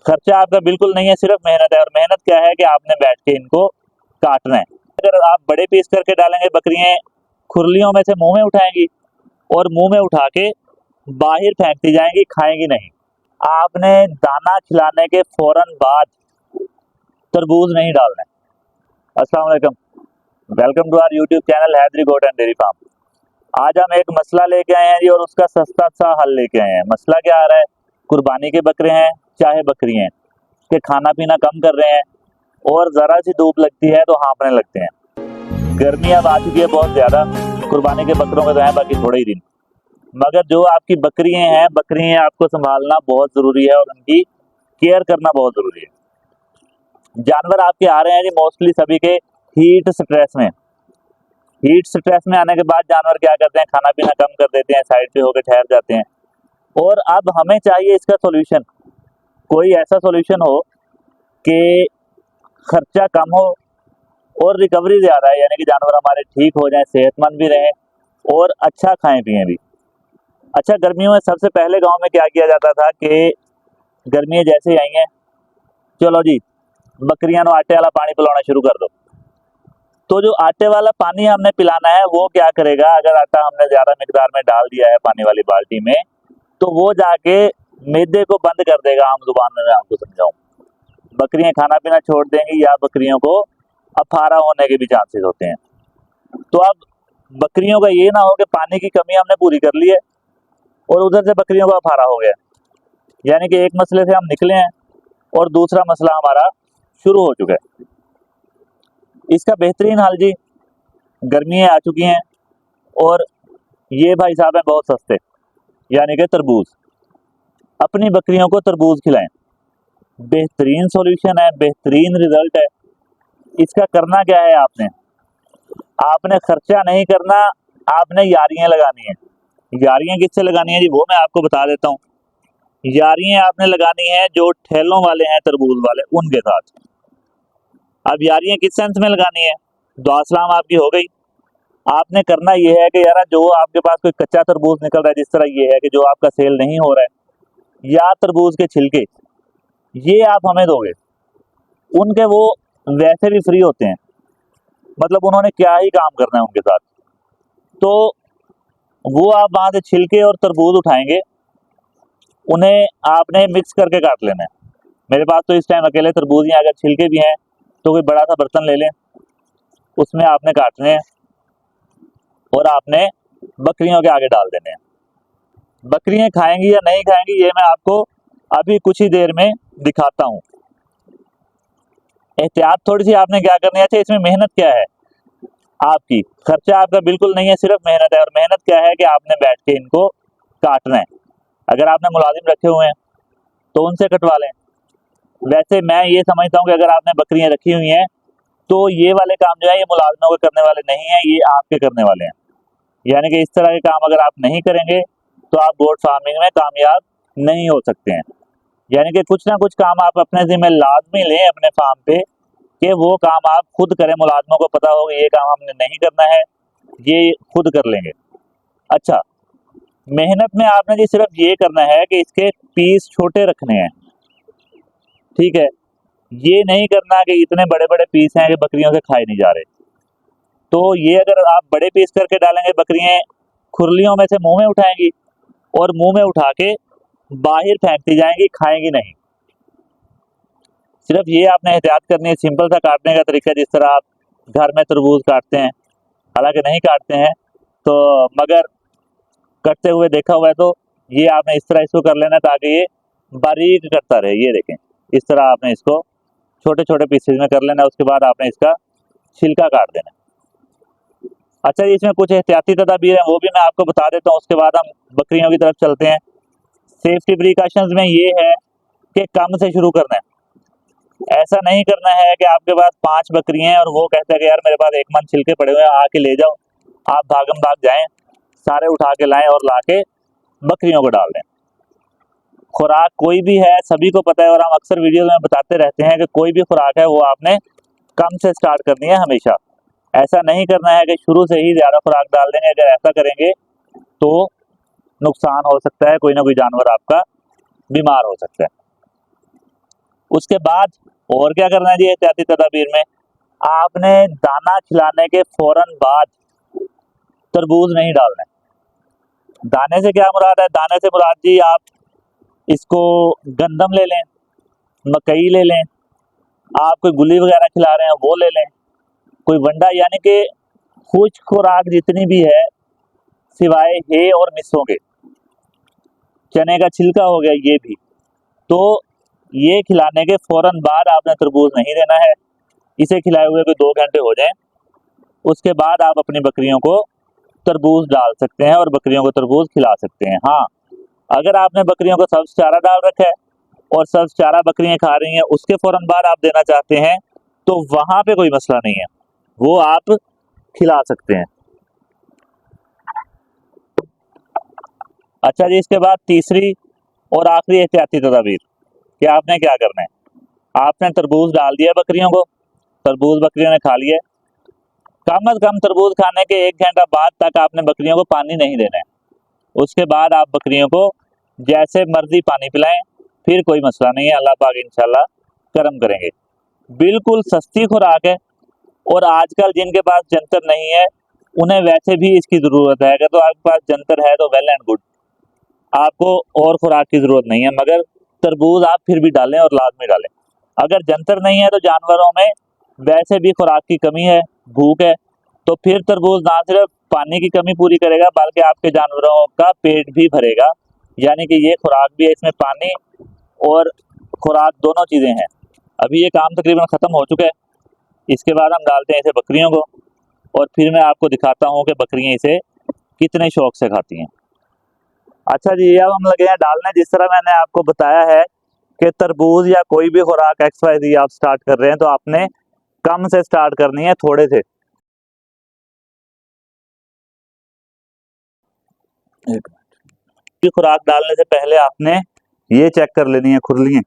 खर्चा आपका बिल्कुल नहीं है, सिर्फ मेहनत है। और मेहनत क्या है कि आपने बैठ के इनको काटना है। अगर आप बड़े पीस करके डालेंगे, बकरियां खुरलियों में से मुंह में उठाएंगी और मुंह में उठा के बाहर फेंकती जाएंगी, खाएंगी नहीं। आपने दाना खिलाने के फौरन बाद तरबूज नहीं डालना है। अस्सलाम वालेकुम, welcome to our YouTube channel Haidari goat and dairy farm. आज हम एक मसला लेके आए हैं जी, और उसका सस्ता सा हल लेके आए हैं। मसला क्या आ रहा है? कुर्बानी के बकरे हैं चाहे बकरी हैं, कि खाना पीना कम कर रहे हैं और जरा सी धूप लगती है तो हाँफने लगते हैं। गर्मी अब आ चुकी है बहुत ज्यादा, कुर्बानी के बकरों के तो हैं बाकी थोड़े ही दिन, मगर जो आपकी बकरियां आपको संभालना बहुत जरूरी है और उनकी केयर करना बहुत जरूरी है। जानवर आपके आ रहे हैं जी मोस्टली सभी के हीट स्ट्रेस में आने के बाद जानवर क्या करते हैं, खाना पीना कम कर देते हैं, साइड पे होकर ठहर जाते हैं। और अब हमें चाहिए इसका सॉल्यूशन, कोई ऐसा सॉल्यूशन हो कि खर्चा कम हो और रिकवरी ज्यादा है, यानी कि जानवर हमारे ठीक हो जाएं, सेहतमंद भी रहें और अच्छा खाएं पिएं भी। अच्छा, गर्मियों में सबसे पहले गांव में क्या किया जाता था कि गर्मियां जैसे ही आई हैं, चलो जी बकरियां को आटे वाला पानी पिलाना शुरू कर दो। तो जो आटे वाला पानी हमने पिलाना है वो क्या करेगा, अगर आटा हमने ज्यादा मिकदार में डाल दिया है पानी वाली बाल्टी में, तो वो जाके मैदे को बंद कर देगा। आम जुबान में मैं आपको समझाऊं, बकरियां खाना पीना छोड़ देंगी या बकरियों को अफारा होने के भी चांसेस होते हैं। तो अब बकरियों का ये ना हो कि पानी की कमी हमने पूरी कर ली है और उधर से बकरियों का अफारा हो गया, यानी कि एक मसले से हम निकले हैं और दूसरा मसला हमारा शुरू हो चुका है। इसका बेहतरीन हल जी, गर्मियां आ चुकी हैं और ये भाई साहब हैं बहुत सस्ते, यानी कि तरबूज। अपनी बकरियों को तरबूज खिलाएं, बेहतरीन सॉल्यूशन है, बेहतरीन रिजल्ट है। इसका करना क्या है, आपने खर्चा नहीं करना, आपने यारियां लगानी है। यारियां किससे लगानी है जी, वो मैं आपको बता देता हूँ। यारियां आपने लगानी है जो ठेलों वाले हैं तरबूज वाले, उनके साथ। अब यारियां किस सेंस में लगानी है, दुआसलाम आपकी हो गई। आपने करना ये है कि यार जो आपके पास कोई कच्चा तरबूज निकल रहा है, जिस तरह ये है कि जो आपका सेल नहीं हो रहा है, या तरबूज के छिलके, ये आप हमें दोगे। उनके वो वैसे भी फ्री होते हैं, मतलब उन्होंने क्या ही काम करना है उनके साथ। तो वो आप वहां से छिलके और तरबूज उठाएंगे, उन्हें आपने मिक्स करके काट लेना है। मेरे पास तो इस टाइम अकेले तरबूज ही, अगर छिलके भी हैं तो कोई बड़ा सा बर्तन ले लें, उसमें आपने काटने हैं और आपने बकरियों के आगे डाल देने हैं। बकरियां खाएंगी या नहीं खाएंगी ये मैं आपको अभी कुछ ही देर में दिखाता हूँ। एहतियात थोड़ी सी आपने क्या करनी है। अच्छा, इसमें मेहनत क्या है आपकी, खर्चा आपका बिल्कुल नहीं है, सिर्फ मेहनत है। और मेहनत क्या है कि आपने बैठ के इनको काटना है। अगर आपने मुलाजिम रखे हुए हैं तो उनसे कटवा लें। वैसे मैं ये समझता हूँ कि अगर आपने बकरियां रखी हुई हैं तो ये वाले काम जो है ये मुलाजिमों के करने वाले नहीं है, ये आपके करने वाले हैं। यानी कि इस तरह के काम अगर आप नहीं करेंगे तो आप गोट फार्मिंग में कामयाब नहीं हो सकते हैं। यानी कि कुछ ना कुछ काम आप अपने जिम्मे लाजमी लें अपने फार्म पे, कि वो काम आप खुद करें। मुलाजिमों को पता हो ये काम हमने नहीं करना है, ये खुद कर लेंगे। अच्छा, मेहनत में आपने जी सिर्फ ये करना है कि इसके पीस छोटे रखने हैं, ठीक है। ये नहीं करना कि इतने बड़े बड़े पीस हैं कि बकरियों से खाए नहीं जा रहे। तो ये अगर आप बड़े पीस करके डालेंगे, बकरियां खुरलियों में से मुंह में उठाएंगी और मुंह में उठा के बाहर फेंकती जाएंगी, खाएंगी नहीं। सिर्फ ये आपने एहतियात करनी है, सिंपल सा काटने का तरीका, जिस तरह आप घर में तरबूज काटते हैं, हालांकि नहीं काटते हैं तो, मगर कटते हुए देखा हुआ है, तो ये आपने इस तरह इसको कर लेना ताकि ये बारीक कटता रहे। ये देखें, इस तरह आपने इसको छोटे छोटे पीसेज में कर लेना। उसके बाद आपने इसका छिलका काट देना। अच्छा, इसमें कुछ एहतियाती तदाबीर हैं, वो भी मैं आपको बता देता हूँ, उसके बाद हम बकरियों की तरफ चलते हैं। सेफ्टी प्रिकॉशंस में ये है कि कम से शुरू करना है। ऐसा नहीं करना है कि आपके पास 5 बकरियां हैं और वो कहते हैं कि यार मेरे पास 1 मन छिलके पड़े हुए हैं, आके ले जाओ। आप भागम भाग जाएं, सारे उठा के लाएं और लाके बकरियों को डाल दें। खुराक कोई भी है, सभी को पता है, और हम अक्सर वीडियो में बताते रहते हैं कि कोई भी खुराक है वो आपने कम से स्टार्ट करनी है हमेशा। ऐसा नहीं करना है कि शुरू से ही ज्यादा खुराक डाल देंगे। अगर ऐसा करेंगे तो नुकसान हो सकता है, कोई ना कोई जानवर आपका बीमार हो सकता है। उसके बाद और क्या करना है जी एहतियाती तदाबीर में, आपने दाना खिलाने के फौरन बाद तरबूज नहीं डालना है। दाने से क्या मुराद है? दाने से मुराद जी आप इसको गंदम ले लें, मकई ले लें, आप कोई गुली वगैरह खिला रहे हैं वो ले लें, कोई वंडा, यानी कि खुश्क खुराक जितनी भी है सिवाय हे और मिसों के, चने का छिलका हो गया ये भी, तो ये खिलाने के फौरन बाद आपने तरबूज नहीं देना है। इसे खिलाए हुए कोई 2 घंटे हो जाएं, उसके बाद आप अपनी बकरियों को तरबूज डाल सकते हैं और बकरियों को तरबूज खिला सकते हैं। हाँ, अगर आपने बकरियों को सब्ज चारा डाल रखा है और सब्ज चारा बकरियां खा रही हैं, उसके फौरन बाद आप देना चाहते हैं, तो वहां पे कोई मसला नहीं है, वो आप खिला सकते हैं। अच्छा जी, इसके बाद तीसरी और आखिरी एहतियाती तदाबीर कि आपने क्या करना है, आपने तरबूज डाल दिया बकरियों को, तरबूज बकरियों ने खा लिया, कम अज कम तरबूज खाने के 1 घंटा बाद तक आपने बकरियों को पानी नहीं देना है। उसके बाद आप बकरियों को जैसे मर्जी पानी पिलाएं, फिर कोई मसला नहीं है, अल्लाह पाक इंशाल्लाह करम करेंगे। बिल्कुल सस्ती खुराक है और आजकल जिनके पास जंतर नहीं है उन्हें वैसे भी इसकी ज़रूरत है। अगर तो आपके पास जंतर है तो वेल एंड गुड, आपको और खुराक की ज़रूरत नहीं है, मगर तरबूज आप फिर भी डालें और लाजमी डालें। अगर जंतर नहीं है तो जानवरों में वैसे भी खुराक की कमी है, भूख है, तो फिर तरबूज ना सिर्फ पानी की कमी पूरी करेगा बल्कि आपके जानवरों का पेट भी भरेगा, यानी कि ये खुराक भी है, इसमें पानी और खुराक दोनों चीज़ें हैं। अभी ये काम तकरीबन ख़त्म हो चुका है, इसके बाद हम डालते हैं इसे बकरियों को और फिर मैं आपको दिखाता हूँ कि बकरियाँ इसे कितने शौक से खाती हैं। अच्छा जी, अब हम लगे हैं डालने, जिस तरह मैंने आपको बताया है कि तरबूज या कोई भी खुराक XYZ आप स्टार्ट कर रहे हैं तो आपने कम से स्टार्ट करनी है, थोड़े से। खुराक डालने से पहले आपने ये चेक कर लेनी है, खुरलियाँ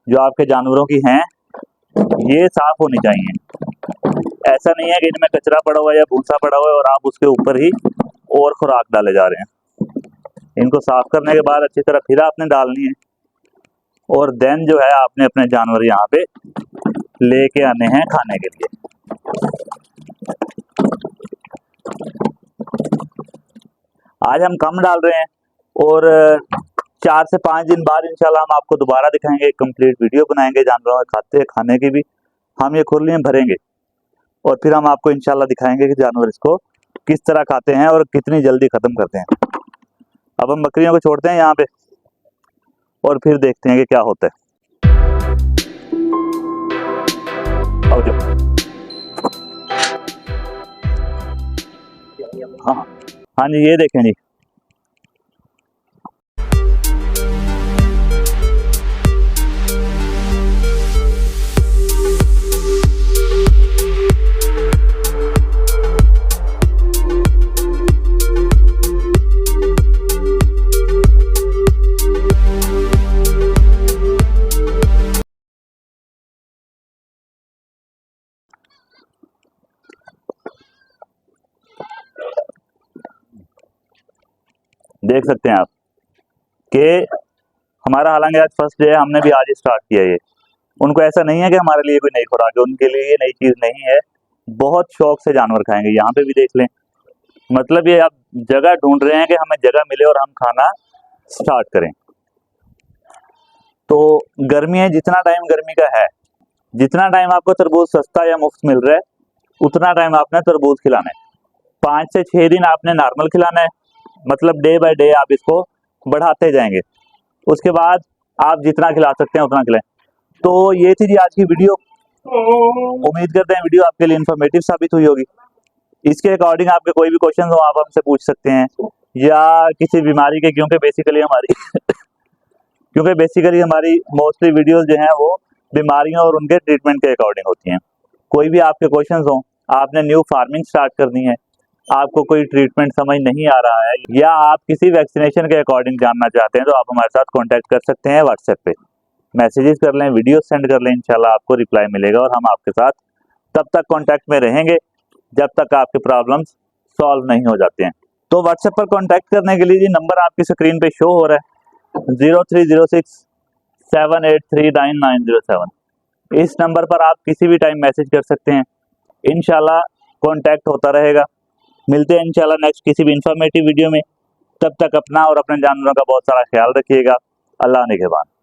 जो आपके जानवरों की हैं ये साफ होनी चाहिए। ऐसा नहीं है कि इनमें कचरा पड़ा हुआ है या भूसा पड़ा हुआ है और आप उसके ऊपर ही और खुराक डाले जा रहे हैं। इनको साफ करने के बाद अच्छी तरह फिर आपने डालनी है और देन जो है आपने अपने जानवर यहाँ पे लेके आने हैं खाने के लिए। आज हम कम डाल रहे हैं और 4 से 5 दिन बाद इंशाल्लाह हम आपको दोबारा दिखाएंगे, कंप्लीट वीडियो बनाएंगे जानवरों के खाने की भी। हम ये खुरलियाँ भरेंगे और फिर हम आपको इंशाल्लाह दिखाएंगे कि जानवर इसको किस तरह खाते हैं और कितनी जल्दी ख़त्म करते हैं। अब हम बकरियों को छोड़ते हैं यहाँ पे और फिर देखते हैं कि क्या होता है। आओ जो। हाँ जी, ये देखें जी, देख सकते हैं आप कि हमारा हालांकि आज फर्स्ट डे है, हमने भी आज ही स्टार्ट किया ये। उनको ऐसा नहीं है कि हमारे लिए कोई नई खुराक है, उनके लिए ये नई चीज़ नहीं है, बहुत शौक से जानवर खाएंगे। यहाँ पे भी देख लें, मतलब ये आप जगह ढूंढ रहे हैं कि हमें जगह मिले और हम खाना स्टार्ट करें। तो गर्मी है, जितना टाइम गर्मी का है, जितना टाइम आपको तरबूज सस्ता या मुफ्त मिल रहा है उतना टाइम आपने तरबूज खिलाना है। 5 से 6 दिन आपने नॉर्मल खिलाना है, मतलब डे बाय डे आप इसको बढ़ाते जाएंगे। उसके बाद आप जितना खिला सकते हैं उतना खिलाएं। तो ये थी जी आज की वीडियो। उम्मीद करते हैं वीडियो आपके लिए इंफॉर्मेटिव साबित हुई होगी। इसके अकॉर्डिंग आपके कोई भी क्वेश्चन हो आप हमसे पूछ सकते हैं, या किसी बीमारी के, क्योंकि बेसिकली हमारी मोस्टली वीडियोस जो हैं वो बीमारियों और उनके ट्रीटमेंट के अकॉर्डिंग होती हैं। कोई भी आपके क्वेश्चन हो, आपने न्यू फार्मिंग स्टार्ट करनी है, आपको कोई ट्रीटमेंट समझ नहीं आ रहा है, या आप किसी वैक्सीनेशन के अकॉर्डिंग जानना चाहते हैं, तो आप हमारे साथ कांटेक्ट कर सकते हैं। व्हाट्सएप पे मैसेजेस कर लें, वीडियो सेंड कर लें, इंशाल्लाह आपको रिप्लाई मिलेगा और हम आपके साथ तब तक कांटेक्ट में रहेंगे जब तक आपके प्रॉब्लम्स सॉल्व नहीं हो जाते हैं। तो व्हाट्सएप पर कांटेक्ट करने के लिए जी नंबर आपकी स्क्रीन पे शो हो रहा है 0306 783997। इस नंबर पर आप किसी भी टाइम मैसेज कर सकते हैं, इंशाल्लाह कांटेक्ट होता रहेगा। मिलते हैं इंशाल्लाह नेक्स्ट किसी भी इंफॉर्मेटिव वीडियो में। तब तक अपना और अपने जानवरों का बहुत सारा ख्याल रखिएगा। अल्लाह निगहबान।